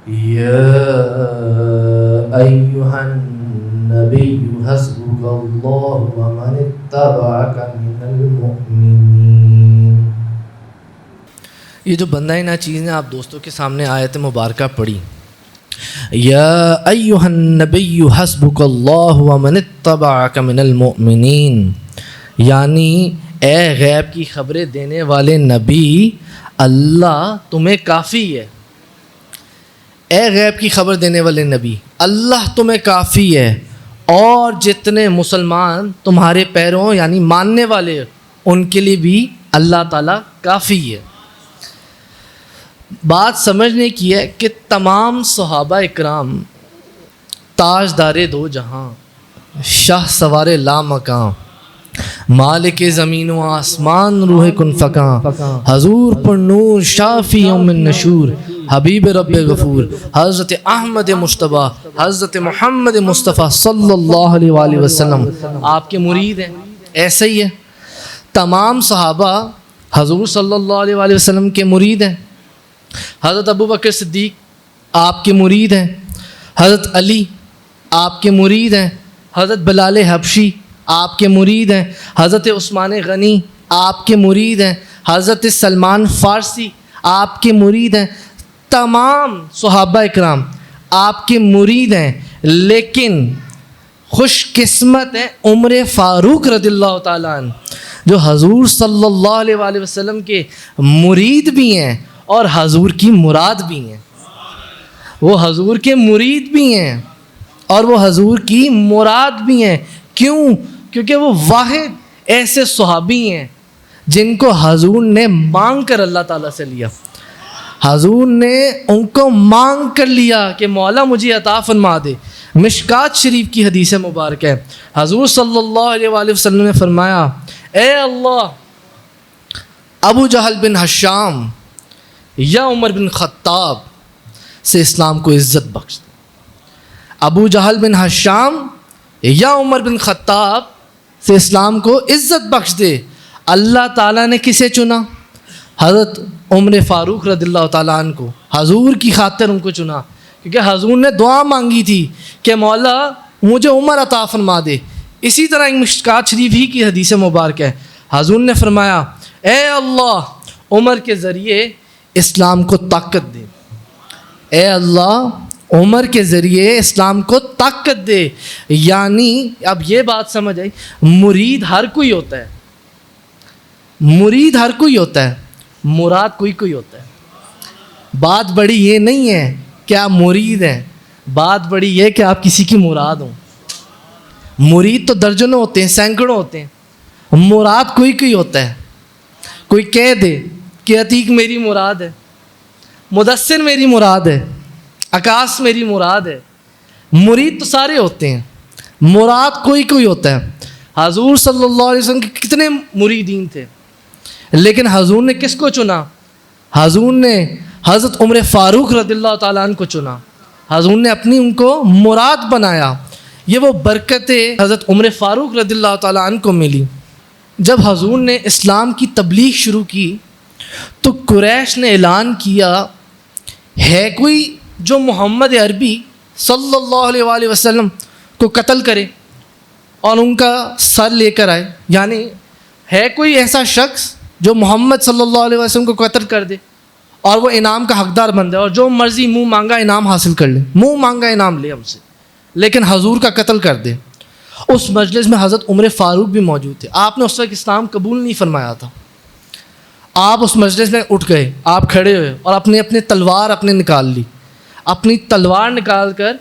يا أيها النبي حسبك الله ومن اتبعك من المؤمنين. یہ جو بندہ نا چیز نے آپ دوستوں کے سامنے آیت مبارکہ پڑھی، یا ایہا النبی حسبک اللہ ومن اتبعک من المؤمنین، یعنی اے غیب کی خبریں دینے والے نبی، اللہ تمہیں کافی ہے. اے غیب کی خبر دینے والے نبی، اللہ تمہیں کافی ہے، اور جتنے مسلمان تمہارے پیروں یعنی ماننے والے ان کے لیے بھی اللہ تعالیٰ کافی ہے. بات سمجھنے کی ہے کہ تمام صحابہ اکرام تاجدار دو جہاں، شاہ سوار لامکاں، مالک زمین و آسمان روح کن فکاں، حضور پر نور شافی من نشور، حبیب رب غفور، حضرت احمد مجتبیٰ، حضرت محمد مصطفیٰ صلی اللہ علیہ وآلہ وسلم آپ کے مرید ہیں. ایسا ہی ہے، تمام صحابہ حضور صلی اللہ علیہ وآلہ وسلم کے مرید ہیں. حضرت ابو بکر صدیق آپ کے مرید ہیں، حضرت علی آپ کے مرید ہیں، حضرت بلال حبشی آپ کے مرید ہیں، حضرت عثمان غنی آپ کے مرید ہیں، حضرت سلمان فارسی آپ کے مرید ہیں. تمام صحابہ اکرام آپ کے مرید ہیں، لیکن خوش قسمت ہیں عمر فاروق رضی اللہ تعالیٰ عنہ، جو حضور صلی اللہ علیہ وآلہ وسلم کے مرید بھی ہیں اور حضور کی مراد بھی ہیں. وہ حضور کے مرید بھی ہیں اور وہ حضور کی مراد بھی ہیں. کیوں؟ کیونکہ وہ واحد ایسے صحابی ہیں جن کو حضور نے مانگ کر اللہ تعالیٰ سے لیا. حضور نے ان کو مانگ کر لیا کہ مولا مجھے عطا فرما دے. مشکات شریف کی حدیث مبارک ہے، حضور صلی اللہ علیہ وآلہ وسلم نے فرمایا، اے اللہ، ابو جہل بن ہشام یا عمر بن خطاب سے اسلام کو عزت بخش دے. ابو جہل بن ہشام یا عمر بن خطاب سے اسلام کو عزت بخش دے. اللہ تعالیٰ نے کسے چنا؟ حضرت عمر فاروق رضی اللہ تعالیٰ عنہ کو. حضور کی خاطر ان کو چنا، کیونکہ حضور نے دعا مانگی تھی کہ مولا مجھے عمر عطا فرما دے. اسی طرح ایک مشکات شریف ہی کی حدیث مبارک ہے، حضور نے فرمایا، اے اللہ، عمر کے ذریعے اسلام کو طاقت دے. اے اللہ، عمر کے ذریعے اسلام کو طاقت دے. یعنی اب یہ بات سمجھ آئی، مرید ہر کوئی ہوتا ہے، مرید ہر کوئی ہوتا ہے، مراد کوئی کوئی ہوتا ہے. بات بڑی یہ نہیں ہے کہ آپ مرید ہیں، بات بڑی یہ کہ آپ کسی کی مراد ہوں. مرید تو درجنوں ہوتے ہیں، سینکڑوں ہوتے ہیں، مراد کوئی کوئی ہوتا ہے. کوئی کہہ دے کہ عتیق میری مراد ہے، مدثر میری مراد ہے، عکاس میری مراد ہے. مرید تو سارے ہوتے ہیں، مراد کوئی کوئی ہوتا ہے. حضور صلی اللہ علیہ وسلم کے کتنے مریدین تھے، لیکن حضور نے کس کو چنا؟ حضور نے حضرت عمر فاروق رضی اللہ تعالیٰ عنہ کو چنا. حضور نے اپنی ان کو مراد بنایا. یہ وہ برکتیں حضرت عمر فاروق رضی اللہ تعالیٰ عنہ کو ملی. جب حضور نے اسلام کی تبلیغ شروع کی تو قریش نے اعلان کیا، ہے کوئی جو محمد عربی صلی اللہ علیہ وآلہ وسلم کو قتل کرے اور ان کا سر لے کر آئے؟ یعنی ہے کوئی ایسا شخص جو محمد صلی اللہ علیہ وسلم کو قتل کر دے اور وہ انعام کا حقدار بن جائے اور جو مرضی منہ مانگا انعام حاصل کر لے، منہ مانگا انعام لے ہم سے، لیکن حضور کا قتل کر دے. اس مجلس میں حضرت عمر فاروق بھی موجود تھے. آپ نے اس وقت اسلام قبول نہیں فرمایا تھا. آپ اس مجلس میں اٹھ گئے، آپ کھڑے ہوئے اور اپنے تلوار نکال لی. اپنی تلوار نکال کر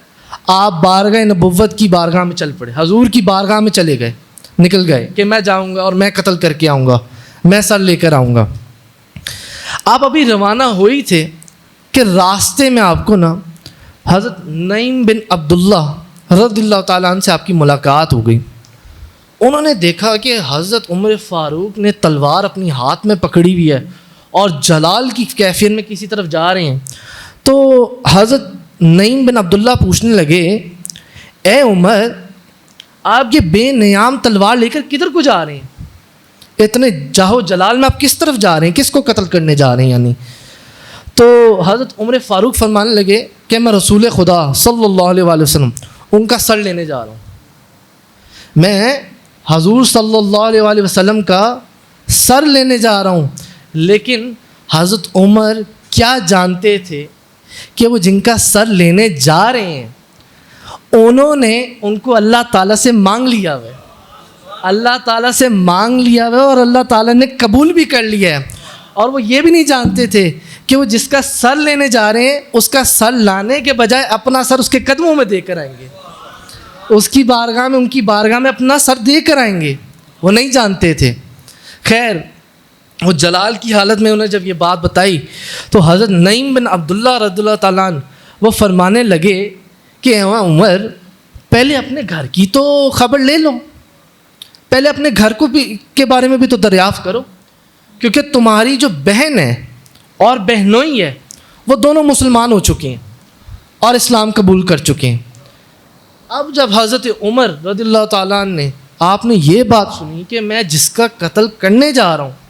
آپ بارگاہ نبوت کی بارگاہ میں چل پڑے، حضور کی بارگاہ میں چلے گئے، نکل گئے کہ میں جاؤں گا اور میں قتل کر کے آؤں گا، میں سر لے کر آؤں گا. آپ ابھی روانہ ہوئی تھے کہ راستے میں آپ کو نا حضرت نعیم بن عبداللہ رضی اللہ تعالیٰ عنہ سے آپ کی ملاقات ہو گئی. انہوں نے دیکھا کہ حضرت عمر فاروق نے تلوار اپنی ہاتھ میں پکڑی ہوئی ہے اور جلال کی کیفیت میں کسی طرف جا رہے ہیں. تو حضرت نعیم بن عبداللہ پوچھنے لگے، اے عمر، آپ یہ بے نیام تلوار لے کر کدھر کو جا رہے ہیں؟ اتنے جاہو جلال میں آپ کس طرف جا رہے ہیں؟ کس کو قتل کرنے جا رہے ہیں؟ یعنی تو حضرت عمر فاروق فرمانے لگے کہ میں رسول خدا صلی اللہ علیہ وآلہ وسلم ان کا سر لینے جا رہا ہوں، میں حضور صلی اللہ علیہ وآلہ وسلم کا سر لینے جا رہا ہوں. لیکن حضرت عمر کیا جانتے تھے کہ وہ جن کا سر لینے جا رہے ہیں انہوں نے ان کو اللہ تعالیٰ سے مانگ لیا ہے، اللہ تعالیٰ سے مانگ لیا ہے اور اللہ تعالیٰ نے قبول بھی کر لیا ہے. اور وہ یہ بھی نہیں جانتے تھے کہ وہ جس کا سر لینے جا رہے ہیں اس کا سر لانے کے بجائے اپنا سر اس کے قدموں میں دے کر آئیں گے، اس کی بارگاہ میں، ان کی بارگاہ میں اپنا سر دے کر آئیں گے. وہ نہیں جانتے تھے. خیر وہ جلال کی حالت میں انہیں جب یہ بات بتائی تو حضرت نعیم بن عبداللہ رضی اللہ تعالیٰ عنہ وہ فرمانے لگے کہ عمر پہلے اپنے گھر کی تو خبر لے لو، پہلے اپنے گھر کو بھی کے بارے میں بھی تو دریافت کرو، کیونکہ تمہاری جو بہن ہے اور بہنوئی ہے وہ دونوں مسلمان ہو چکے ہیں اور اسلام قبول کر چکے ہیں. اب جب حضرت عمر رضی اللہ تعالیٰ عنہ نے آپ نے یہ بات سنی کہ میں جس کا قتل کرنے جا رہا ہوں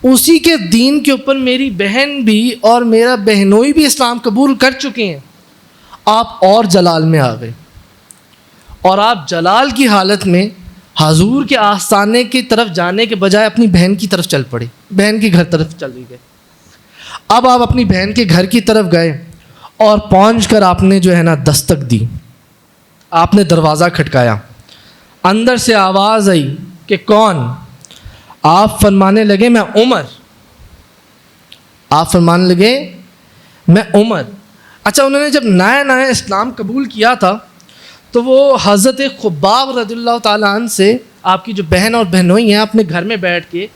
اسی کے دین کے اوپر میری بہن بھی اور میرا بہنوئی بھی اسلام قبول کر چکے ہیں، آپ اور جلال میں آ گئے اور آپ جلال کی حالت میں حضور کے آستانے کی طرف جانے کے بجائے اپنی بہن کی طرف چل پڑے، بہن کے گھر طرف چلے گئے. اب آپ اپنی بہن کے گھر کی طرف گئے اور پہنچ کر آپ نے جو ہے نا دستک دی، آپ نے دروازہ کھٹکایا، اندر سے آواز آئی کہ کون؟ آپ فرمانے لگے میں عمر. آپ فرمانے لگے میں عمر. اچھا انہوں نے جب نیا اسلام قبول کیا تھا تو وہ حضرت خباب رضی اللہ تعالیٰ عنہ سے آپ کی جو بہن اور بہنوئی ہیں اپنے گھر میں بیٹھ کے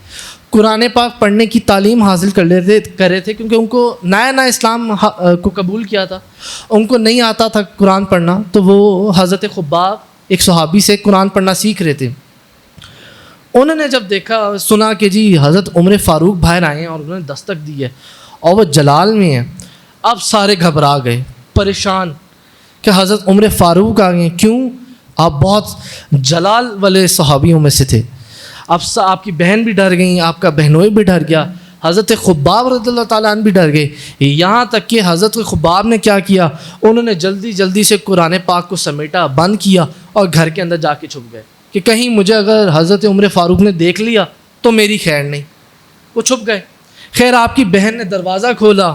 قرآن پاک پڑھنے کی تعلیم حاصل کر رہے تھے، کیونکہ ان کو نیا اسلام کو قبول کیا تھا، ان کو نہیں آتا تھا قرآن پڑھنا. تو وہ حضرت خباب ایک صحابی سے قرآن پڑھنا سیکھ رہے تھے. انہوں نے جب دیکھا سنا کہ جی حضرت عمر فاروق باہر آئے ہیں اور انہوں نے دستک دی ہے اور وہ جلال میں ہیں، اب سارے گھبرا گئے، پریشان کہ حضرت عمر فاروق آ گئے. کیوں؟ آپ بہت جلال والے صحابیوں میں سے تھے. اب آپ کی بہن بھی ڈر گئیں، آپ کا بہنوئی بھی ڈر گیا، حضرت خباب رضی اللہ تعالیٰ عنہ بھی ڈر گئے. یہاں تک کہ حضرت خباب نے کیا کیا، انہوں نے جلدی سے قرآن پاک کو سمیٹا، بند کیا اور گھر کے اندر جا کے چھپ گئے کہ کہیں مجھے اگر حضرت عمر فاروق نے دیکھ لیا تو میری خیر نہیں. وہ چھپ گئے. خیر آپ کی بہن نے دروازہ کھولا،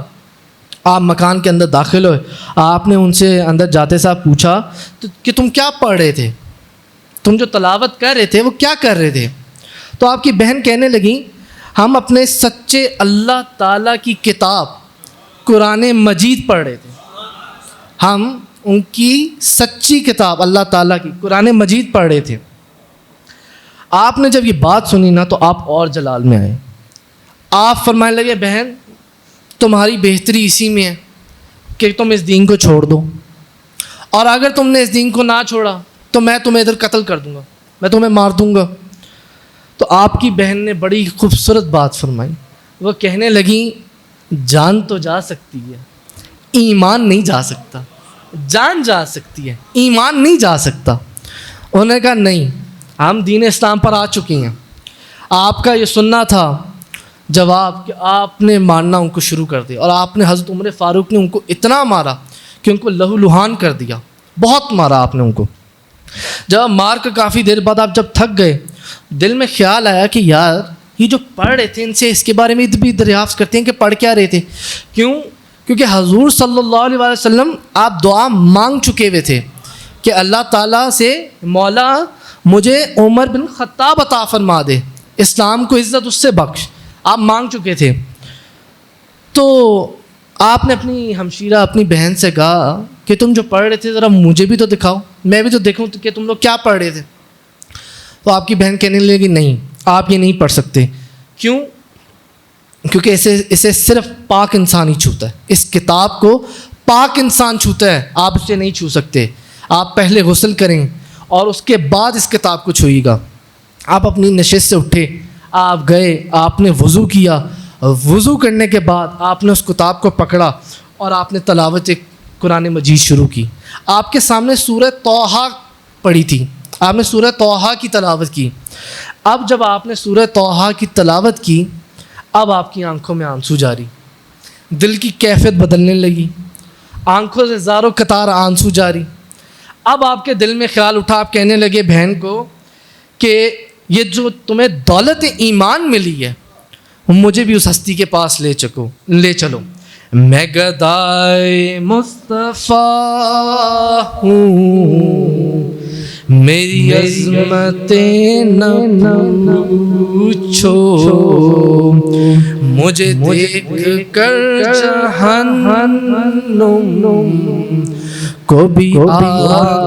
آپ مکان کے اندر داخل ہوئے. آپ نے ان سے اندر جاتے صاحب پوچھا کہ تم کیا پڑھ رہے تھے، تم جو تلاوت کر رہے تھے وہ کیا کر رہے تھے؟ تو آپ کی بہن کہنے لگیں ہم اپنے سچے اللہ تعالیٰ کی کتاب قرآن مجید پڑھ رہے تھے، ہم ان کی سچی کتاب اللہ تعالیٰ کی قرآن مجید پڑھ رہے تھے. آپ نے جب یہ بات سنی نا تو آپ اور جلال میں آئے. آپ فرمانے لگے بہن تمہاری بہتری اسی میں ہے کہ تم اس دین کو چھوڑ دو، اور اگر تم نے اس دین کو نہ چھوڑا تو میں تمہیں ادھر قتل کر دوں گا، میں تمہیں مار دوں گا. تو آپ کی بہن نے بڑی خوبصورت بات فرمائی. وہ کہنے لگیں جان تو جا سکتی ہے، ایمان نہیں جا سکتا. جان جا سکتی ہے، ایمان نہیں جا سکتا. انہوں نے کہا نہیں، ہم دین اسلام پر آ چکے ہیں، آپ کا یہ سننا تھا جواب کہ آپ نے مارنا ان کو شروع کر دیا. اور آپ نے حضرت عمر فاروق نے ان کو اتنا مارا کہ ان کو لہو لہان کر دیا، بہت مارا آپ نے ان کو. جب مار کر کافی دیر بعد آپ جب تھک گئے، دل میں خیال آیا کہ یار یہ جو پڑھ رہے تھے ان سے اس کے بارے میں بھی دریافت کرتے ہیں کہ پڑھ کیا رہے تھے. کیوں؟ کیونکہ حضور صلی اللہ علیہ وسلم آپ دعا مانگ چکے ہوئے تھے کہ اللہ تعالیٰ سے مولا مجھے عمر بن خطاب عطا فرما دے، اسلام کو عزت اس سے بخش، آپ مانگ چکے تھے. تو آپ نے اپنی ہمشیرہ اپنی بہن سے کہا کہ تم جو پڑھ رہے تھے ذرا مجھے بھی تو دکھاؤ، میں بھی تو دیکھوں کہ تم لوگ کیا پڑھ رہے تھے. تو آپ کی بہن کہنے لگی نہیں آپ یہ نہیں پڑھ سکتے. کیوں؟ کیونکہ اسے صرف پاک انسان ہی چھوتا ہے، اس کتاب کو پاک انسان چھوتا ہے، آپ اسے نہیں چھو سکتے. آپ پہلے غسل کریں اور اس کے بعد اس کتاب کو چھوئیے گا. آپ اپنی نشست سے اٹھے، آپ گئے، آپ نے وضو کیا، وضو کرنے کے بعد آپ نے اس کتاب کو پکڑا اور آپ نے تلاوت قرآن مجید شروع کی. آپ کے سامنے سورہ طٰہٰ پڑھی تھی، آپ نے سورہ طٰہٰ کی تلاوت کی. اب جب آپ نے سورہ طٰہٰ کی تلاوت کی اب آپ کی آنکھوں میں آنسو جاری، دل کی کیفیت بدلنے لگی، آنکھوں سے زاروں قطار آنسو جاری۔ اب آپ کے دل میں خیال اٹھا، آپ کہنے لگے بہن کو کہ یہ جو تمہیں دولت ایمان ملی ہے مجھے بھی اس ہستی کے پاس لے چلو۔ میں گدائے مصطفیٰ ہوں، میری عظمتیں نہ پوچھو، مجھے دیکھ کر جہنم کو بھی آ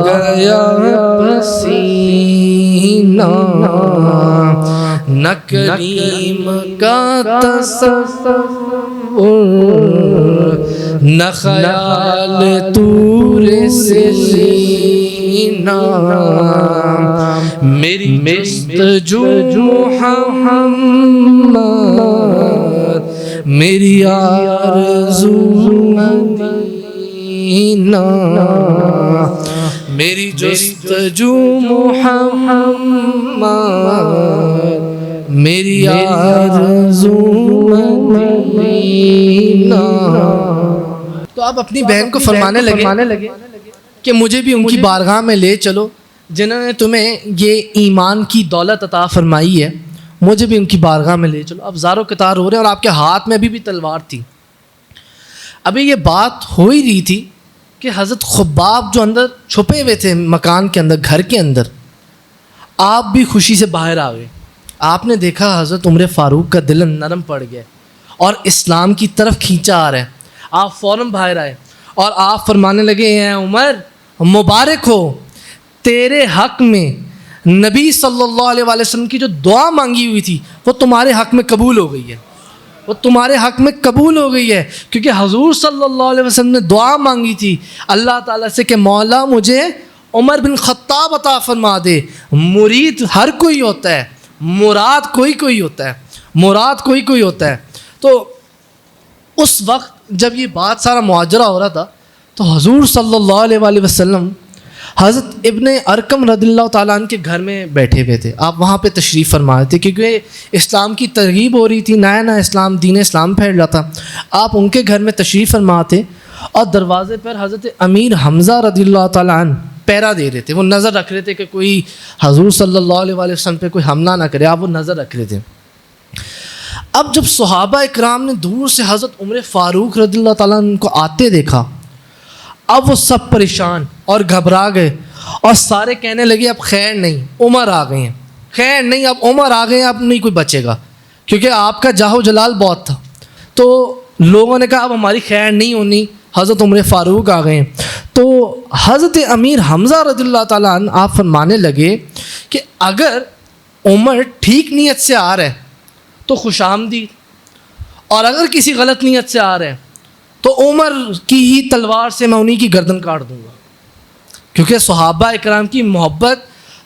گیا پسینہ، نہ کریم کا تصور نہ خیال طور سینہ، میری جستجو محمد، میری آرزو مدینہ، میری جستجو محمد، میری آرزو مدینہ۔ تو آپ اپنی بہن کو فرمانے لگے کہ مجھے بھی ان کی بارگاہ میں لے چلو، جنہوں نے تمہیں یہ ایمان کی دولت عطا فرمائی ہے، مجھے بھی ان کی بارگاہ میں لے چلو۔ اب زاروں قطار ہو رہے ہیں اور آپ کے ہاتھ میں بھی تلوار تھی۔ ابھی یہ بات ہو ہی رہی تھی کہ حضرت خباب جو اندر چھپے ہوئے تھے مکان کے اندر، گھر کے اندر، آپ بھی خوشی سے باہر آ گئے۔ آپ نے دیکھا حضرت عمر فاروق کا دل نرم پڑ گیا اور اسلام کی طرف کھینچا آ رہا ہے۔ آپ فوراً باہر آئے اور آپ فرمانے لگے اے عمر مبارک ہو، تیرے حق میں نبی صلی اللہ علیہ وسلم کی جو دعا مانگی ہوئی تھی وہ تمہارے حق میں قبول ہو گئی ہے، وہ تمہارے حق میں قبول ہو گئی ہے، کیونکہ حضور صلی اللہ علیہ وسلم نے دعا مانگی تھی اللہ تعالیٰ سے کہ مولا مجھے عمر بن خطاب عطا فرما دے۔ مرید ہر کوئی ہوتا ہے، مراد کوئی ہوتا ہے، مراد کوئی ہوتا ہے۔ تو اس وقت جب یہ بات سارا مواجرہ ہو رہا تھا تو حضور صلی اللہ علیہ وآلہ وسلم حضرت ابن ارقم رضی اللہ تعالیٰ عنہ کے گھر میں بیٹھے ہوئے تھے۔ آپ وہاں پہ تشریف فرما رہے تھے کیونکہ اسلام کی ترغیب ہو رہی تھی، نیا اسلام دین اسلام پھیل رہا تھا۔ آپ ان کے گھر میں تشریف فرما تھے اور دروازے پر حضرت امیر حمزہ رضی اللہ تعالیٰ عنہ پہرا دے رہے تھے، وہ نظر رکھ رہے تھے کہ کوئی حضور صلی اللہ علیہ وآلہ وسلم پہ کوئی حملہ نہ کرے، آپ وہ نظر رکھ رہے تھے۔ اب جب صحابہ اکرام نے دور سے حضرت عمر فاروق رضی اللہ تعالیٰ عنہ کو آتے دیکھا، اب وہ سب پریشان اور گھبرا گئے اور سارے کہنے لگے اب خیر نہیں، عمر آ گئے ہیں، خیر نہیں، اب عمر آ گئے ہیں، اب نہیں کوئی بچے گا، کیونکہ آپ کا جاہ و جلال بہت تھا۔ تو لوگوں نے کہا اب ہماری خیر نہیں ہونی، حضرت عمر فاروق آ گئے ہیں۔ تو حضرت امیر حمزہ رضی اللہ تعالیٰ عنہ آپ فرمانے لگے کہ اگر عمر ٹھیک نیت سے آ رہا ہے تو خوش آمدید، اور اگر کسی غلط نیت سے آ رہے ہیں تو عمر کی ہی تلوار سے میں انہی کی گردن کاٹ دوں گا، کیونکہ صحابہ اکرام کی محبت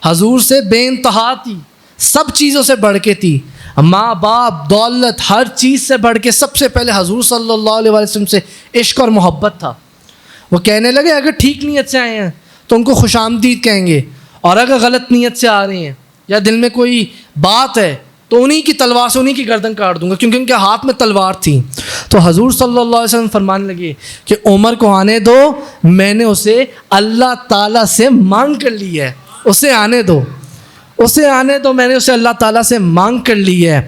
حضور سے بے انتہا تھی، سب چیزوں سے بڑھ کے تھی، ماں باپ دولت ہر چیز سے بڑھ کے سب سے پہلے حضور صلی اللہ علیہ وسلم سے عشق اور محبت تھا۔ وہ کہنے لگے اگر ٹھیک نیت سے آئے ہیں تو ان کو خوش آمدید کہیں گے، اور اگر غلط نیت سے آ رہے ہیں یا دل میں کوئی بات ہے تو انہی کی تلوار سے انہی کی گردن کاٹ دوں گا، کیونکہ ان کے ہاتھ میں تلوار تھی۔ تو حضور صلی اللہ علیہ وسلم فرمانے لگے کہ عمر کو آنے دو، میں نے اسے اللہ تعالیٰ سے مانگ کر لی ہے، اسے آنے دو، اسے آنے دو، میں نے اسے اللہ تعالیٰ سے مانگ کر لی ہے۔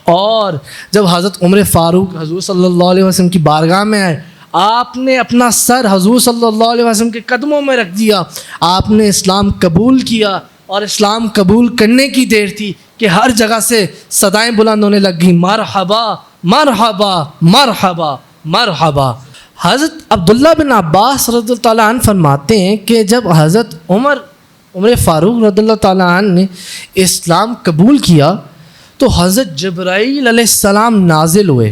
اور جب حضرت عمر فاروق حضور صلی اللہ علیہ وسلم کی بارگاہ میں آئے، آپ نے اپنا سر حضور صلی اللہ علیہ وسلم کے قدموں میں رکھ دیا، آپ نے اسلام قبول کیا، اور اسلام قبول کرنے کی دیر تھی کہ ہر جگہ سے صدائیں بلند ہونے لگ گئیں، مرحبا مرحبا مرحبا مرحبا۔ حضرت عبداللہ بن عباس رضی اللہ تعالیٰ عنہ فرماتے ہیں کہ جب حضرت عمر فاروق رضی اللہ تعالیٰ عنہ نے اسلام قبول کیا تو حضرت جبرائیل علیہ السلام نازل ہوئے،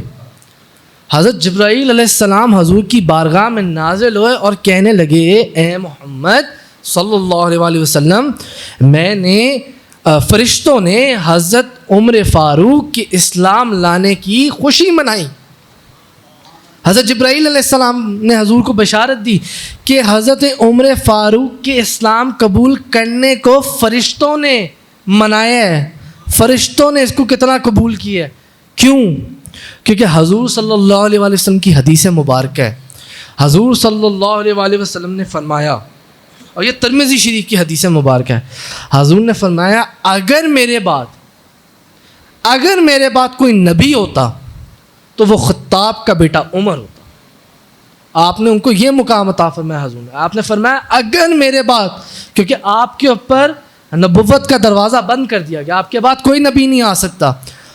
حضرت جبرائیل علیہ السلام حضور کی بارگاہ میں نازل ہوئے اور کہنے لگے اے محمد صلی اللہ علیہ وسلم، میں نے فرشتوں نے حضرت عمر فاروق کے اسلام لانے کی خوشی منائی۔ حضرت جبرائیل علیہ السلام نے حضور کو بشارت دی کہ حضرت عمر فاروق کے اسلام قبول کرنے کو فرشتوں نے منایا ہے، فرشتوں نے اس کو کتنا قبول کیا ہے۔ کیوں؟ کیونکہ حضور صلی اللہ علیہ وآلہ وسلم کی حدیث مبارکہ ہے. حضور صلی اللہ علیہ وآلہ وسلم نے فرمایا، اور یہ ترمذی شریف کی حدیث مبارکہ ہے، حضور نے فرمایا اگر میرے بعد کوئی نبی ہوتا تو وہ خطاب کا بیٹا عمر ہوتا. آپ نے ان کو یہ مقام عطا فرمایا. حضور نے آپ نے فرمایا اگر میرے بعد، کیونکہ آپ کے اوپر نبوت کا دروازہ بند کر دیا گیا، آپ کے بعد کوئی نبی نہیں آ سکتا،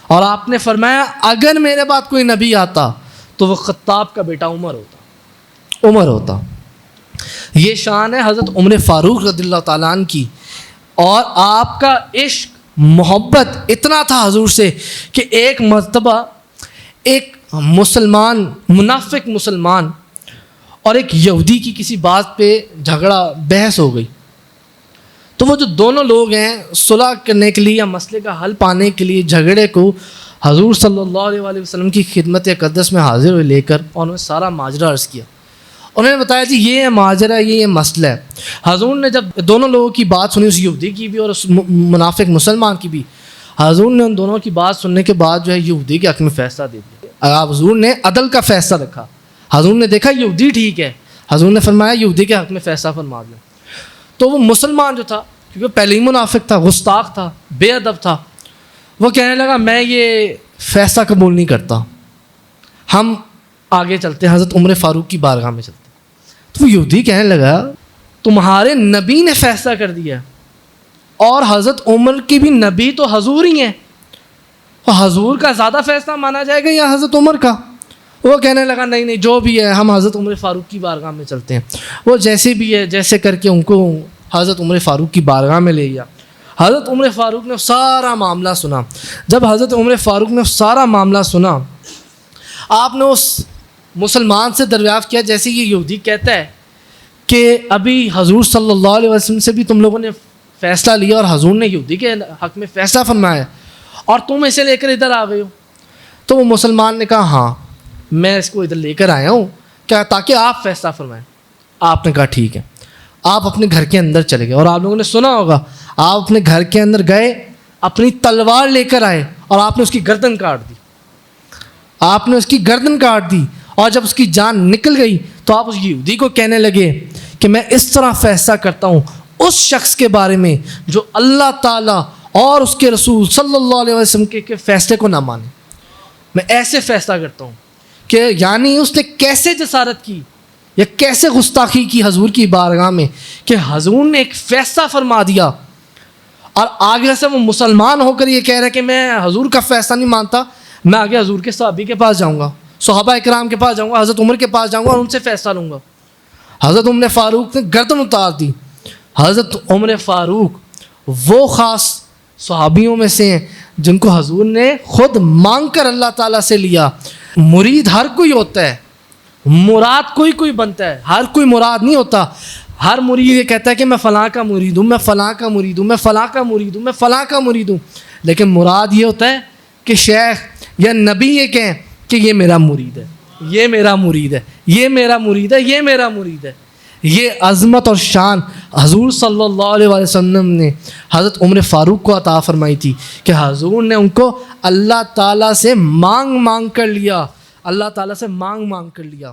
اور آپ نے فرمایا اگر میرے بعد کوئی نبی آتا تو وہ خطاب کا بیٹا عمر ہوتا. یہ شان ہے حضرت عمر فاروق رضی اللہ تعالیٰ عنہ کی. اور آپ کا عشق محبت اتنا تھا حضور سے کہ ایک مرتبہ ایک منافق مسلمان اور ایک یہودی کی کسی بات پہ جھگڑا بحث ہو گئی. تو وہ جو دونوں لوگ ہیں صلح کرنے کے لیے یا مسئلے کا حل پانے کے لیے جھگڑے کو حضور صلی اللہ علیہ وآلہ وسلم کی خدمت اقدس میں حاضر ہوئے لے کر، اور انہوں نے سارا ماجرا عرض کیا. انہوں نے بتایا جی یہ ماجرا ہے، یہ مسئلہ ہے. حضور نے جب دونوں لوگوں کی بات سنی، اس یہودی کی بھی اور اس منافق مسلمان کی بھی، حضور نے ان دونوں کی بات سننے کے بعد جو ہے یہودی کے حق میں فیصلہ دے دیا. حضور نے عدل کا فیصلہ رکھا. حضور نے دیکھا یہودی ٹھیک ہے، حضور نے فرمایا یہودی کے حق میں فیصلہ فرما دیا. تو وہ مسلمان جو تھا، کیونکہ پہلے ہی منافق تھا، گستاخ تھا، بے ادب تھا، وہ کہنے لگا میں یہ فیصلہ قبول نہیں کرتا، ہم آگے چلتے ہیں، حضرت عمر فاروق کی بارگاہ میں چلتے ہیں. تو وہ یہودی کہنے لگا تمہارے نبی نے فیصلہ کر دیا، اور حضرت عمر کی بھی نبی تو حضور ہی ہیں، تو حضور کا زیادہ فیصلہ مانا جائے گا یا حضرت عمر کا؟ وہ کہنے لگا نہیں جو بھی ہے ہم حضرت عمر فاروق کی بارگاہ میں چلتے ہیں. وہ جیسے بھی ہے جیسے کر کے ان کو حضرت عمر فاروق کی بارگاہ میں لے گیا. حضرت عمر فاروق نے سارا معاملہ سنا. جب حضرت عمر فاروق نے سارا معاملہ سنا، آپ نے اس مسلمان سے دریافت کیا، جیسے یہ یہودی کہتا ہے کہ ابھی حضور صلی اللہ علیہ وسلم سے بھی تم لوگوں نے فیصلہ لیا اور حضور نے یہودی کے حق میں فیصلہ فرمایا، اور تم اسے لے کر ادھر آ گئے ہو. تو وہ مسلمان نے کہا ہاں میں اس کو ادھر لے کر آیا ہوں کیا تاکہ آپ فیصلہ فرمائیں. آپ نے کہا ٹھیک ہے. آپ اپنے گھر کے اندر چلے گئے، اور آپ لوگوں نے سنا ہوگا آپ اپنے گھر کے اندر گئے، اپنی تلوار لے کر آئے اور آپ نے اس کی گردن کاٹ دی. آپ نے اس کی گردن کاٹ دی، اور جب اس کی جان نکل گئی تو آپ اس یہودی کو کہنے لگے کہ میں اس طرح فیصلہ کرتا ہوں اس شخص کے بارے میں جو اللہ تعالیٰ اور اس کے رسول صلی اللہ علیہ وسلم کے فیصلے کو نہ مانے. میں ایسے فیصلہ کرتا ہوں کہ یعنی اس نے کیسے جسارت کی یا کیسے گستاخی کی حضور کی بارگاہ میں کہ حضور نے ایک فیصلہ فرما دیا، اور آگے سے وہ مسلمان ہو کر یہ کہہ رہا ہے کہ میں حضور کا فیصلہ نہیں مانتا، میں آگے حضور کے صحابی کے پاس جاؤں گا، صحابہ اکرام کے پاس جاؤں گا، حضرت عمر کے پاس جاؤں گا اور ان سے فیصلہ لوں گا. حضرت عمر فاروق نے گردن اتار دی. حضرت عمر فاروق وہ خاص صحابیوں میں سے ہیں جن کو حضور نے خود مانگ کر اللہ تعالیٰ سے لیا. مرید ہر کوئی ہوتا ہے، مراد کوئی بنتا ہے، ہر کوئی مراد نہیں ہوتا. ہر مرید یہ کہتا ہے کہ میں فلاں کا مرید ہوں، میں فلاں کا مرید ہوں، میں فلاں کا مرید ہوں، میں فلاں کا مرید ہوں. لیکن مراد یہ ہوتا ہے کہ شیخ یا نبی یہ کہیں کہ یہ میرا مرید ہے، یہ میرا مرید ہے، یہ میرا مرید ہے، یہ میرا مرید ہے. یہ عظمت اور شان حضور صلی اللہ علیہ وسلم نے حضرت عمر فاروق کو عطا فرمائی تھی کہ حضور نے ان کو اللہ تعالیٰ سے مانگ کر لیا، اللہ تعالیٰ سے مانگ کر لیا.